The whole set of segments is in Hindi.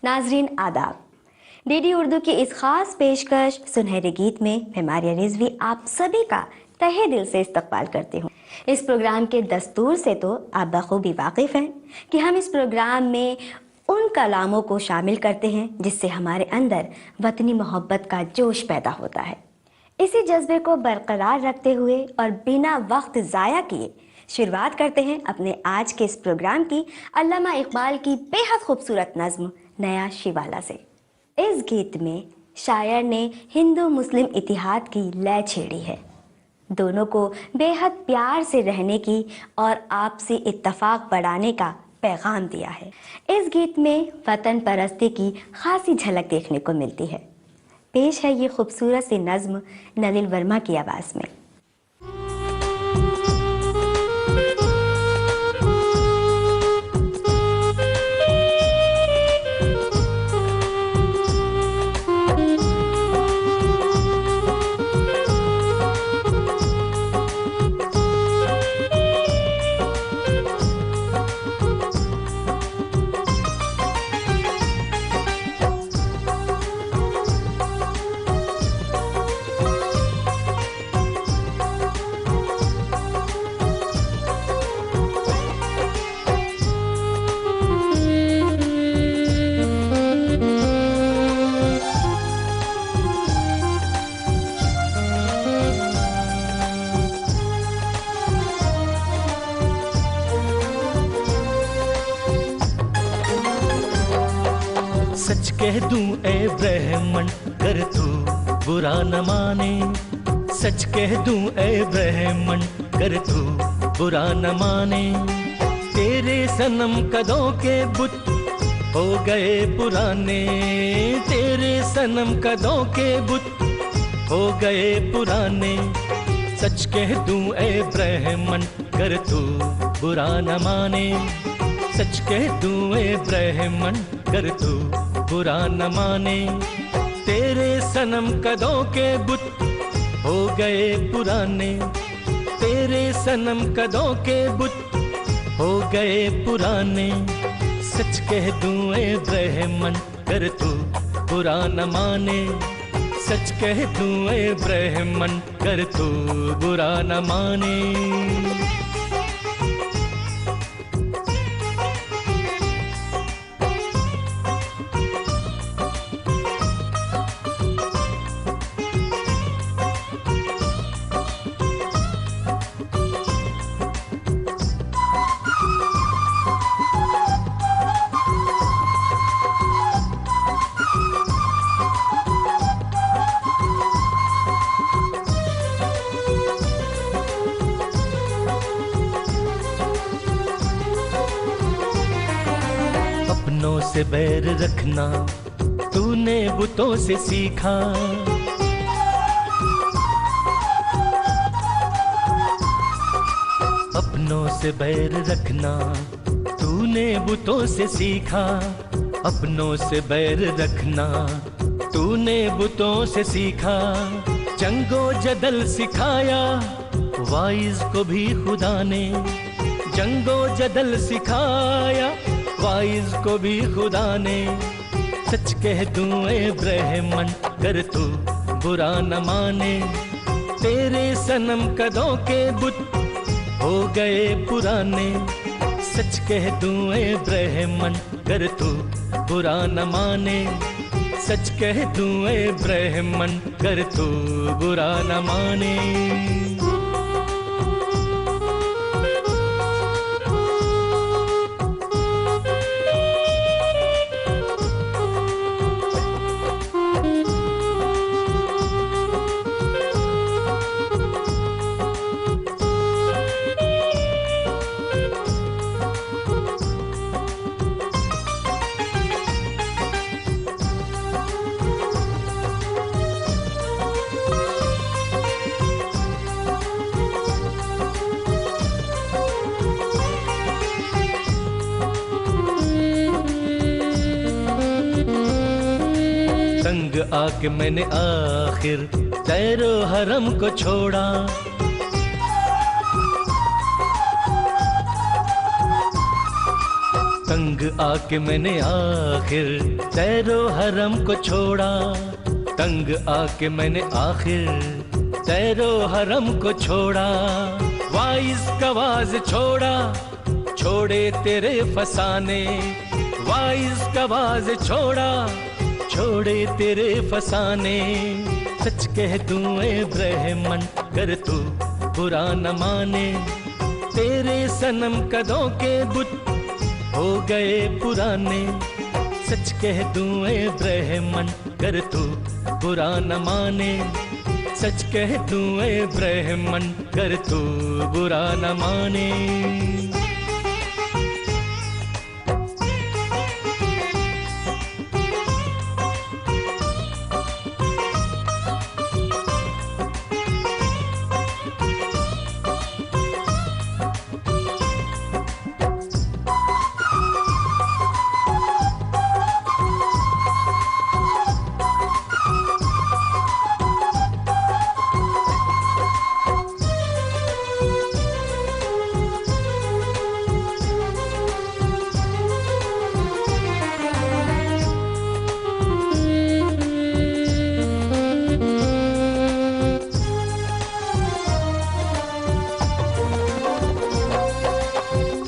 नाजरीन आदाब। डीडी उर्दू की इस खास पेशकश सुनहरे गीत में मैं मारिया रिजवी आप सभी का तहे दिल से इस्तकबाल करती हूँ। इस प्रोग्राम के दस्तूर से तो आप बखूबी वाकिफ़ हैं कि हम इस प्रोग्राम में उन कलामों को शामिल करते हैं जिससे हमारे अंदर वतनी मोहब्बत का जोश पैदा होता है। इसी जज्बे को बरकरार रखते हुए और बिना वक्त ज़ाया किए शुरुआत करते हैं अपने आज के इस प्रोग्राम की अल्लामा इकबाल की बेहद खूबसूरत नज़्म नया शिवाला से। इस गीत में शायर ने हिंदू मुस्लिम इतिहाद की लय छेड़ी है, दोनों को बेहद प्यार से रहने की और आपसी इत्तफाक बढ़ाने का पैगाम दिया है। इस गीत में वतन परस्ती की खासी झलक देखने को मिलती है। पेश है ये खूबसूरत सी नज़्म नलिल वर्मा की आवाज़ में। सच कह दूं ए ब्रह्मन कर तू बुरा न माने, सच कह दूं ए ब्रह्मन कर तू बुरा न माने। तेरे सनम कदों के बुत हो गए पुराने, तेरे सनम कदों के बुत हो गए पुराने। सच कह दूं ए ब्रह्मन कर तू बुरा न माने, सच कह दूं ए ब्रह्मन कर तू बुरा न माने। तेरे सनम कदों के बुत हो गए पुराने, तेरे सनम कदों के बुत हो गए पुराने। सच कह दूं ए ब्रह्मन कर तू बुरा न माने, सच कह दूं ए ब्रह्मन कर तू बुरा न माने। अपनों से बैर रखना तूने बुतों से सीखा, अपनों से बैर रखना तूने बुतों से सीखा, अपनों से बैर रखना तूने बुतों से सीखा। जंगो जदल सिखाया वाइज को भी खुदा ने, जंगो जदल सिखाया वाइज को भी खुदा ने। सच कह दूं ए ब्रह्मन कर तू बुरा न माने, तेरे सनम कदों के बुत हो गए पुराने। सच कह दूं ए ब्रह्मन कर तू बुरा न माने, सच कह दूं ए ब्रह्मन कर तू बुरा न माने। तंग आके मैंने आखिर तैरो हरम को छोड़ा, तंग तंग आके मैंने आखिर तैरो हरम को छोड़ा, तंग आके मैंने आखिर तैरो हरम को छोड़ा। वाइस का वाज छोड़ा, छोड़े तेरे फसाने, वाइस का वाज छोड़ा, छोड़े तेरे फसाने। सच कह दूं ए ब्रह्मन कर तू बुरा न माने, तेरे सनम कदों के बुत हो गए पुराने। सच कह दूं ए ब्रह्मन कर तू बुरा न माने, सच कह दूं ए ब्रह्मन कर तू बुरा न माने।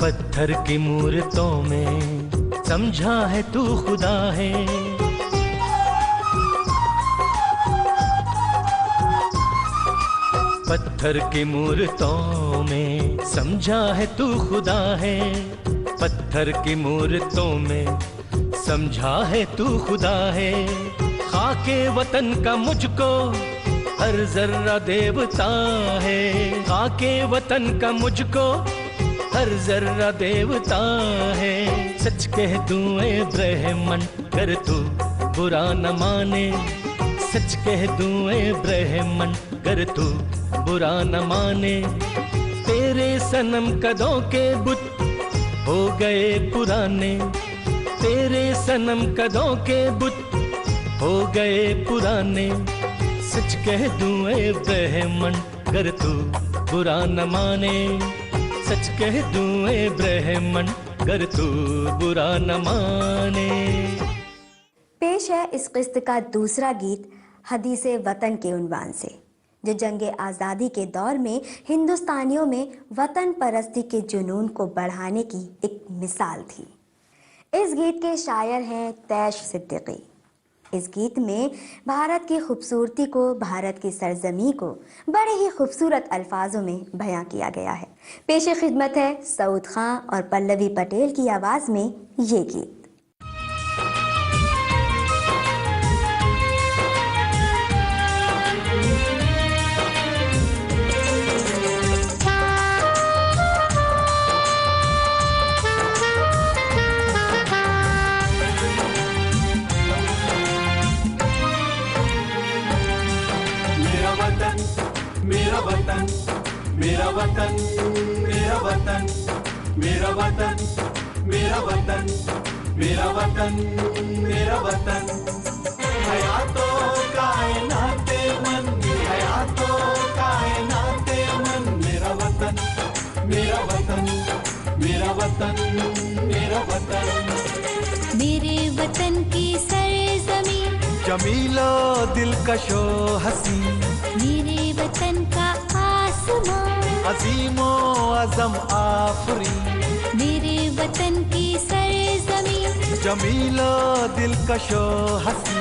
पत्थर की मूर्तों में समझा है तू खुदा है, पत्थर की मूर्तों में समझा है तू खुदा है, पत्थर की मूर्तों में समझा है तू खुदा है। खाके वतन का मुझको हर जर्रा देवता है, खाके वतन का मुझको हर जर्रा देवता है। सच कह दूं ए ब्रह्मन कर तू बुरा न माने, सच कह दूं ए ब्रह्मन कर तू बुरा न माने। तेरे सनम कदों के बुत हो गए पुराने, तेरे सनम कदों के बुत हो गए पुराने। सच कह दूं ए ब्रह्मन कर तू बुरा न माने, सच कह दूं ए ब्रह्मन कर तू बुरा न माने। पेश है इस किस्त का दूसरा गीत हदीसे वतन के उन्वान से, जो जंगे आज़ादी के दौर में हिंदुस्तानियों में वतन परस्ती के जुनून को बढ़ाने की एक मिसाल थी। इस गीत के शायर हैं तैश सिद्दीकी। इस गीत में भारत की खूबसूरती को, भारत की सरजमी को बड़े ही खूबसूरत अल्फाजों में बयां किया गया है। पेश खिदमत है सऊद खां और पल्लवी पटेल की आवाज़ में ये गीत। मेरा वतन, मेरा वतन, मेरा वतन, मेरा वतन, मेरा वतन, मेरा वतन, मेरा वतन। हयातो कायनाते मन, हयातो कायनाते मन। मेरा वतन, मेरा वतन, मेरा वतन, मेरा वतन। मेरे वतन की सरजमीन जमीलो दिलकशो हसी, मेरे वतन का आसमां अजीमो आजम आफरी। मेरे वतन की सरजमीन जमीलो दिलकशो हसी,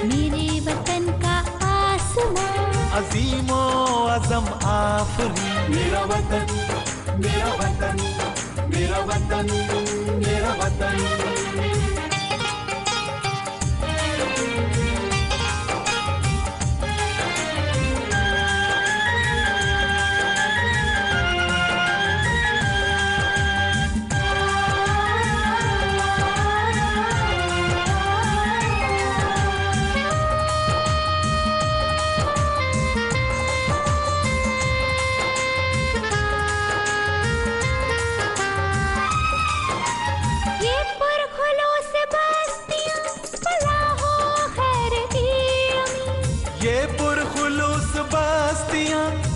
मेरे वतन का आसमां अजीमो आजम आफरी। मेरा वतन, मेरा वतन, मेरा वतन, मेरा वतन।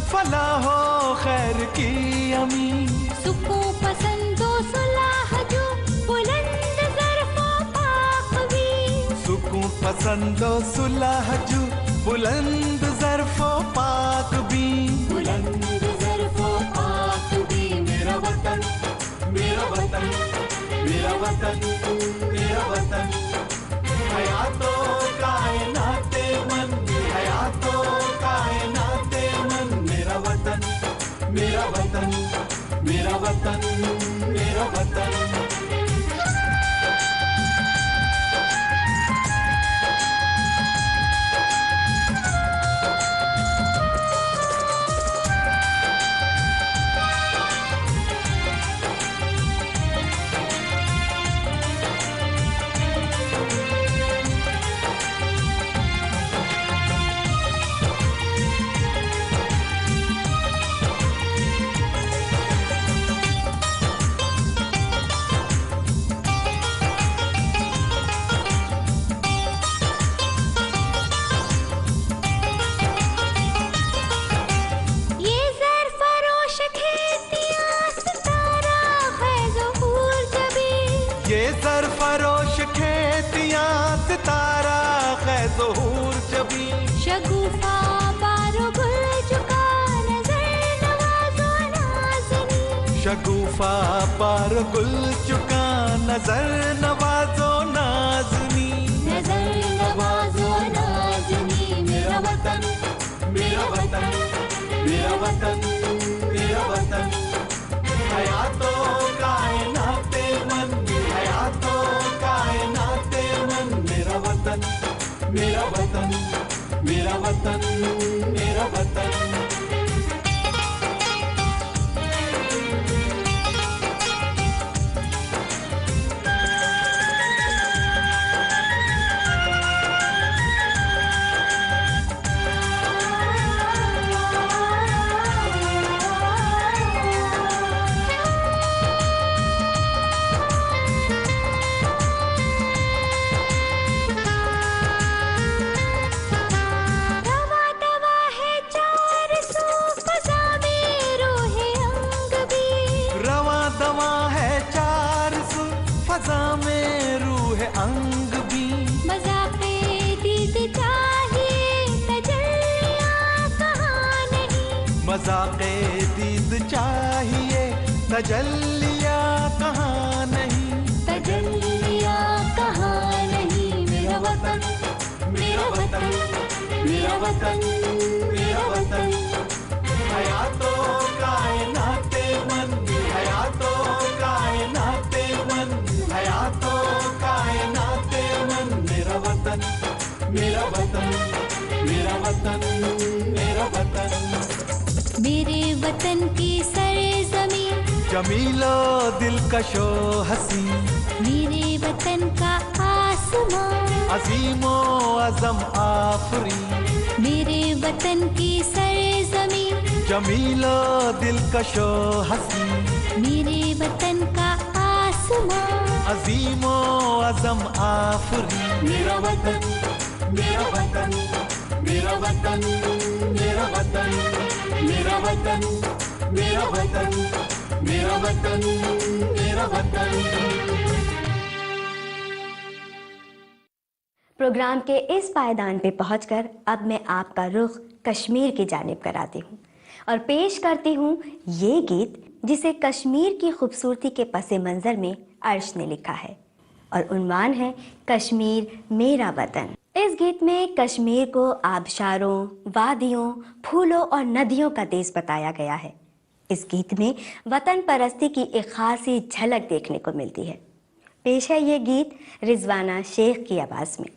फलाहो खैर की अमी, सुकून पसंदो सुलाह जो बुलंद पसंदो सुलहजू बुलंद ज़र्फ़ो पाक भी, बुलंद ज़र्फ़ो पाक भी। मेरा वतन, मेरा वतन, मेरा वतन, मेरा वतन। हयातो कायनाते मन, हयातो कायनाते मन। मेरा वतन, मेरा वतन, मेरा वतन, मेरा वतन। सरफरोश खेतियां सितारा ज़हूर जबी। शगुफा बारो गुल चुका नजर नवाजो नाज़नी। शगुफा पर गुल चुका नजर नवाजो नाज़नी। नजर नवाजो नाज़नी। मेरा वतन, मेरा वतन, मेरा वतन, मेरा वतन। हयातो कायनाते मन, हयातो कायनाते मन। मेरा वतन, मेरा वतन, मेरा वतन, मेरा वतन। मज़ाक़े दीद चाहिए तजल्लिया कहाँ नहीं। तजल्लिया कहाँ नहीं। मेरा वतन, मेरा वतन, मेरा वतन, मेरा वतन। हयातो कायनाते मन, हयातो कायनाते मन, हयातो कायनाते मन। मेरा वतन, मेरा वतन, मेरा वतन, मेरा वतन। मेरे वतन की सरज़मीं जमीलो दिलकशो हसी। मेरे वतन का आसमां अजीमो अज़म आफरी। मेरे वतन की सरज़मीं जमीलो दिलकशो हसी। मेरे वतन का आसमां अजीमो अज़म आफरी। मेरा वतन, मेरा वतन, मेरा वतन, मेरा वतन। मेरा वतन, मेरा वतन, मेरा वतन, मेरा वतन। प्रोग्राम के इस पायदान पे पहुंचकर अब मैं आपका रुख कश्मीर की जानिब कराती हूँ और पेश करती हूँ ये गीत जिसे कश्मीर की खूबसूरती के पसे मंज़र में अर्श ने लिखा है और उन्वान है कश्मीर मेरा वतन। इस गीत में कश्मीर को आबशारों, वादियों, फूलों और नदियों का देश बताया गया है। इस गीत में वतन परस्ती की एक खासी झलक देखने को मिलती है। पेश है ये गीत रिजवाना शेख की आवाज़ में।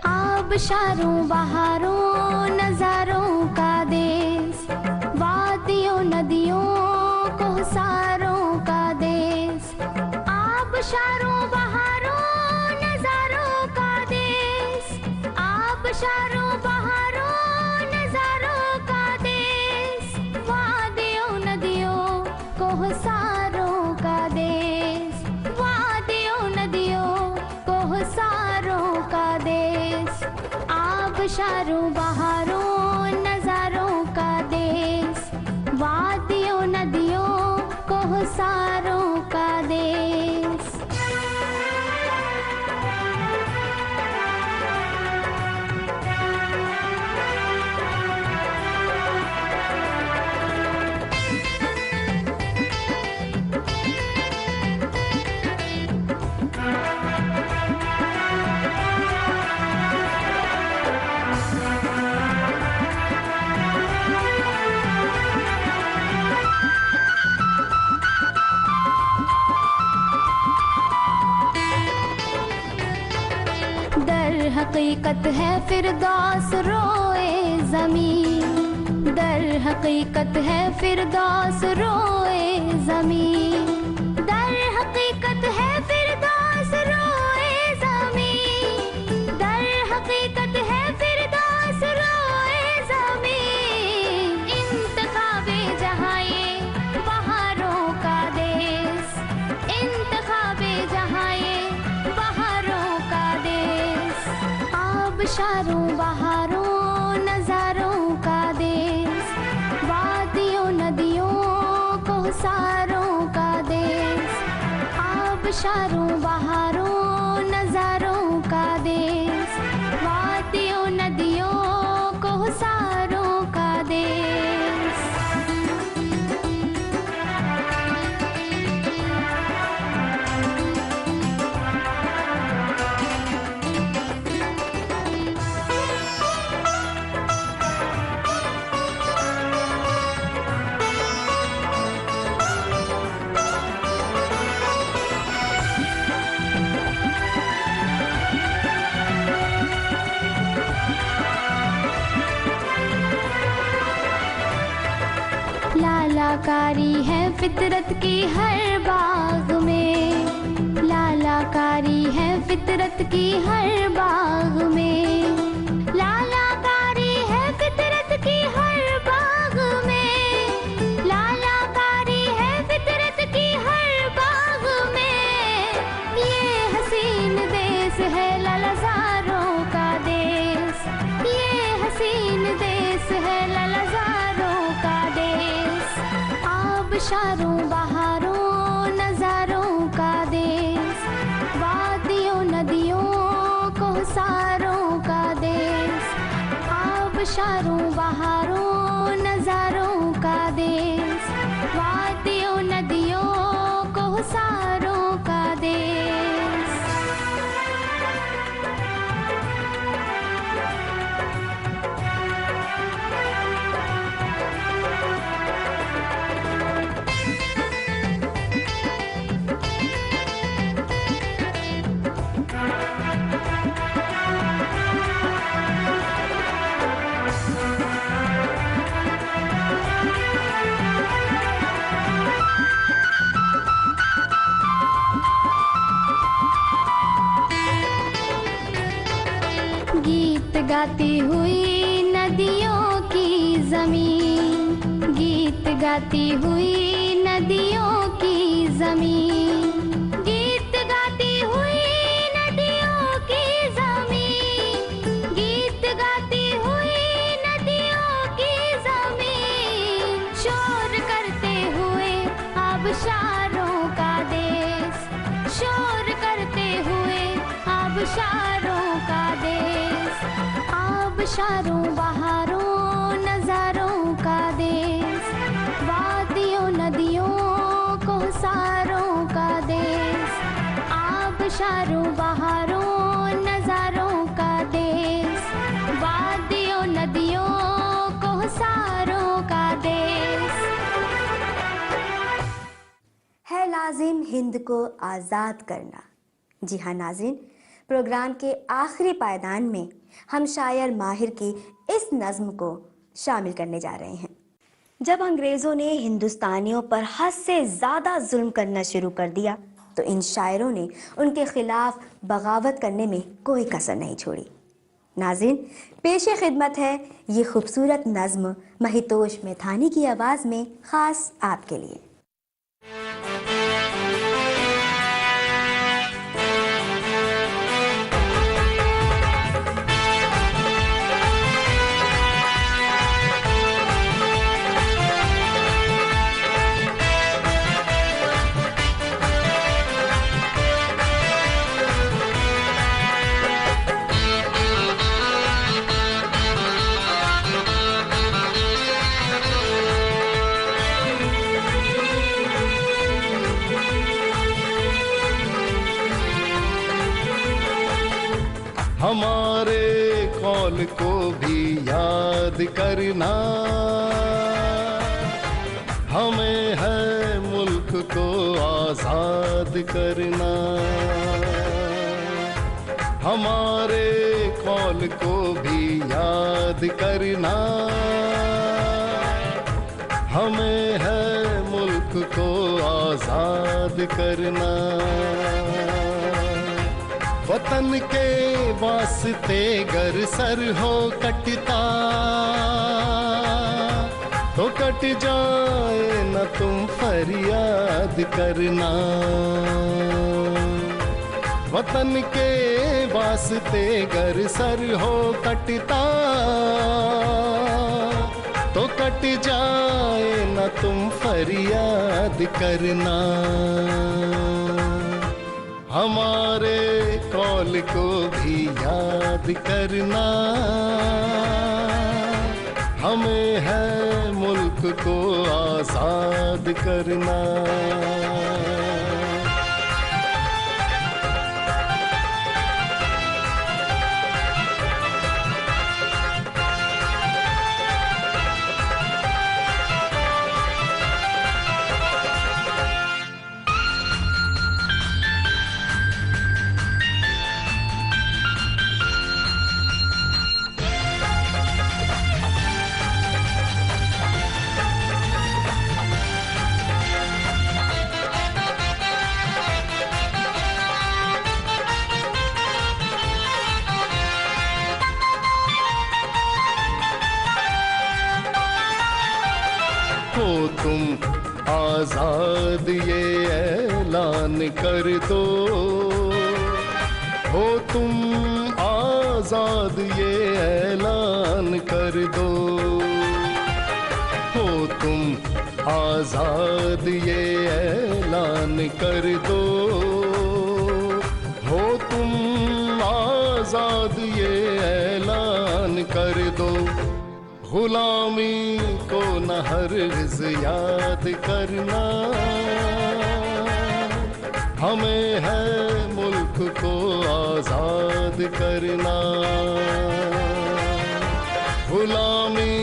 आबशारों बहारों नज़ारों का देश, वादियों नदियों कोहसारों का देश। आबशारों बहारों नज़ारों का देश, आबशारों बहारों नज़ारों का देश। कोहसारों का देश, आबशारों बहारों नजारों का देश, वादियों नदियों कोहसारों का देश। हकीकत है फिरदौस रोए ज़मीन, दर हकीकत है फिरदौस रोए ज़मीन, दर हकीकत है फिरदौस रोए ज़मीन, दर हकीकत है फिरदौस रोए ज़मीन। इंतखाबे जहाँ ये बहारों का देश, इंतखाबे जहाँ ये बहारों का देश, आबशारों बहारों नजारों का देश, वादियों नदियों कोहसारों का देश, आबशारों बहारों नजारों का देश, वादियों नदियों कोहसारों का देश। लालाकारी है फितरत की हर बाग में, लालाकारी है फितरत की हर बाग में, लालाकारी है फितरत की हर बाग में, लालाकारी है फितरत की हर बाग में। ये हसीन देश है लालाजारों का देश, ये हसीन देश है लालाजारों का देश, आबशारों बहारों नजारों का देश, वादियों नदियों कोहसारों का देश, आबशारों बहारों नजारों का देश, वादियों नदियों कोहसारों का देश। गीत गाती हुई नदियों की जमीन, गीत गाती हुई नदियों की जमीन, गीत गाती हुई नदियों की जमीन, गीत गाती हुई नदियों की जमीन। शोर करते हुए आबशारों का देश, शोर करते हुए आबशारों का देश, आबशारों बहारों नजारों का देश, वादियों नदियों कोहसारों का देश, आबशारों बहारों नजारों का देश, वादियों नदियों कोहसारों का देश। है लाजिम हिंद को आज़ाद करना। जी हाँ नाज़रीन, प्रोग्राम के आखिरी पायदान में हम शायर माहिर की इस नज़्म को शामिल करने जा रहे हैं। जब अंग्रेज़ों ने हिंदुस्तानियों पर हद से ज़्यादा जुल्म करना शुरू कर दिया तो इन शायरों ने उनके खिलाफ बगावत करने में कोई कसर नहीं छोड़ी। नाज़रीन, पेशे खिदमत है ये खूबसूरत नज़्म महितोष मेथानी की आवाज़ में ख़ास आपके लिए। हमारे कौल को भी याद करना, हमें है मुल्क को आजाद करना। हमारे कौल को भी याद करना, हमें है मुल्क को आजाद करना। वतन के वास्ते गर सर हो कटता, तो कट जाए न तुम फरियाद करना। वतन के वास्ते गर सर हो कटता, तो कट जाए न तुम फरियाद करना। हमारे कौल को भी याद करना, हमें है मुल्क को आजाद करना। हो तुम आजाद ये ऐलान कर दो, हो तुम आजाद ये ऐलान कर दो। हो तुम आजाद ये ऐलान कर दो, हो तुम आजाद ये ऐलान कर दो। गुलामी को न हरगिज़ याद करना, हमें है मुल्क को आजाद करना। गुलामी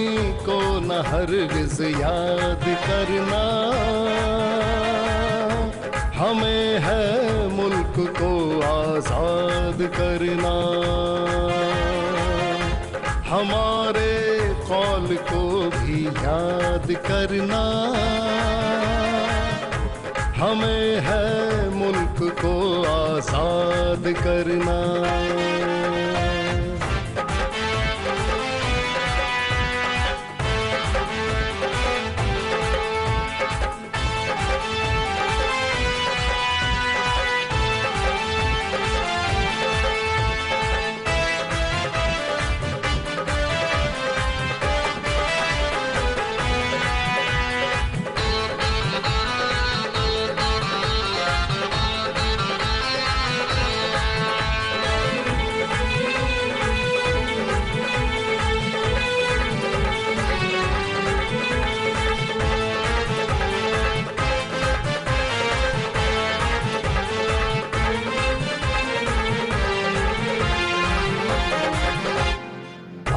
को न हरगिज़ याद करना, हमें है मुल्क को आजाद करना। हमारे कौल को भी याद करना, हमें है मुल्क को आजाद करना।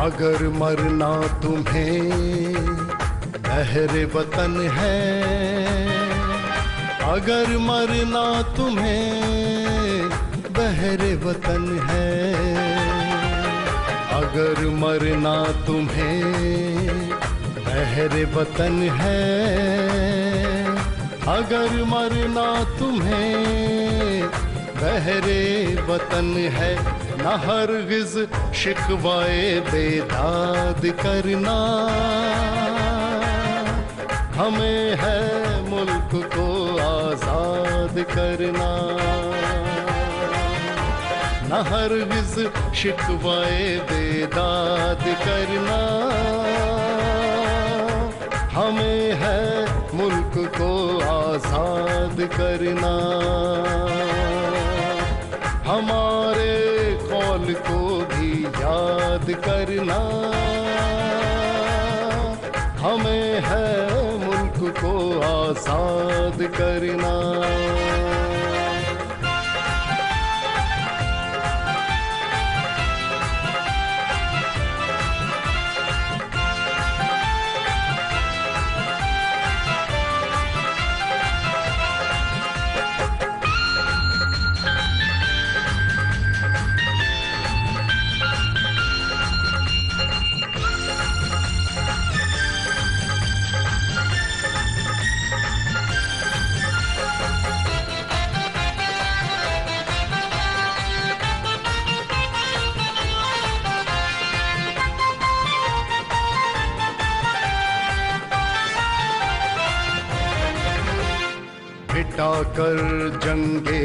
अगर मरना तुम्हें बहरे वतन है, अगर मरना तुम्हें बहरे वतन है, अगर मरना तुम्हें बहरे वतन है, अगर मरना तुम्हें बहरे वतन है। न हरगिज़ शिकवाए बेदाद करना, हमें है मुल्क को आजाद करना। न हरगिज़ शिकवाए बेदाद करना, हमें है मुल्क को आजाद करना। हमारे कौल को भी याद करना, हमें है मुल्क को आजाद करना। मिटाकर जंगे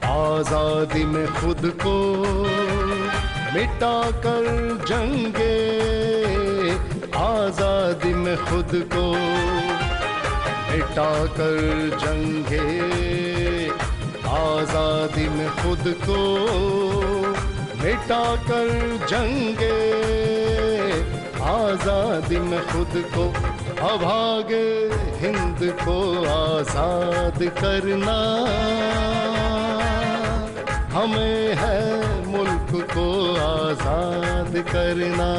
आजादी में खुद को, मिटाकर जंगे आजादी में खुद को, मिटाकर जंगे आजादी में खुद को, मिटाकर जंगे आजादी में खुद को, अभागे हिंद को आजाद करना, हमें है मुल्क को आजाद करना,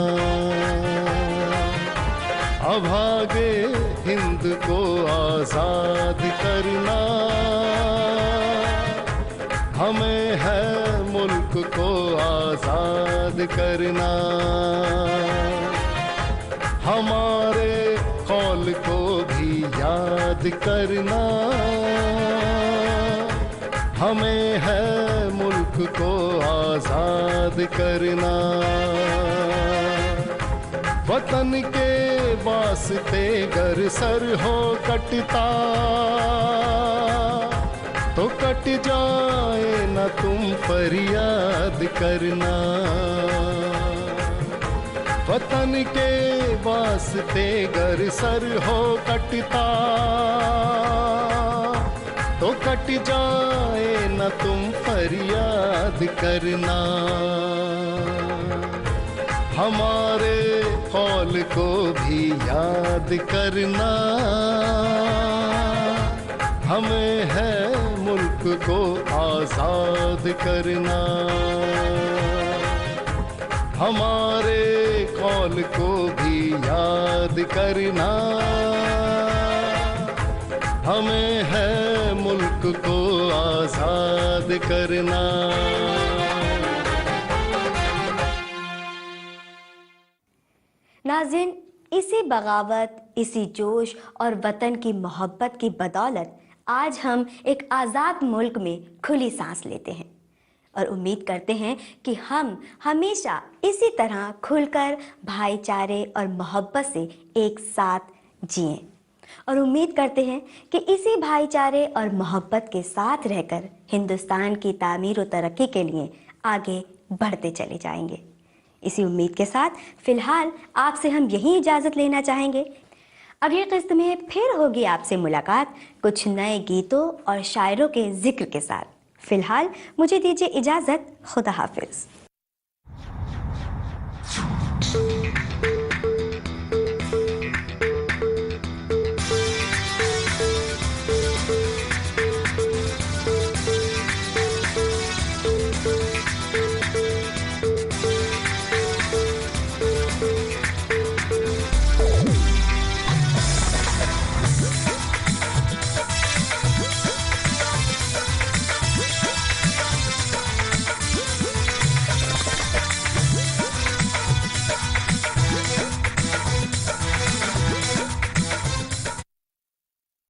अभागे हिंद को आजाद करना, हमें है मुल्क को आजाद करना, हमारे कौल को भी याद करना, हमें है मुल्क को आजाद करना, वतन के वास्ते गर सर हो कटता तो कट जाए न तुम फरियाद करना, वतन के वास्ते गर सर हो कटता तो कट जाए न तुम फरियाद करना, हमारे कौल को भी याद करना, हमें है मुल्क को आजाद करना, हमारे कौल को भी याद करना, हमें है मुल्क को आजाद करना। नाज़रीन, इसी बगावत, इसी जोश और वतन की मोहब्बत की बदौलत आज हम एक आज़ाद मुल्क में खुली सांस लेते हैं और उम्मीद करते हैं कि हम हमेशा इसी तरह खुलकर भाईचारे और मोहब्बत से एक साथ जिएं और उम्मीद करते हैं कि इसी भाईचारे और मोहब्बत के साथ रहकर हिंदुस्तान की तामीर और तरक्की के लिए आगे बढ़ते चले जाएंगे। इसी उम्मीद के साथ फिलहाल आपसे हम यही इजाज़त लेना चाहेंगे। अगली किस्त में फिर होगी आपसे मुलाकात कुछ नए गीतों और शायरों के जिक्र के साथ। फिलहाल मुझे दीजिए इजाज़त। खुदा हाफिज़।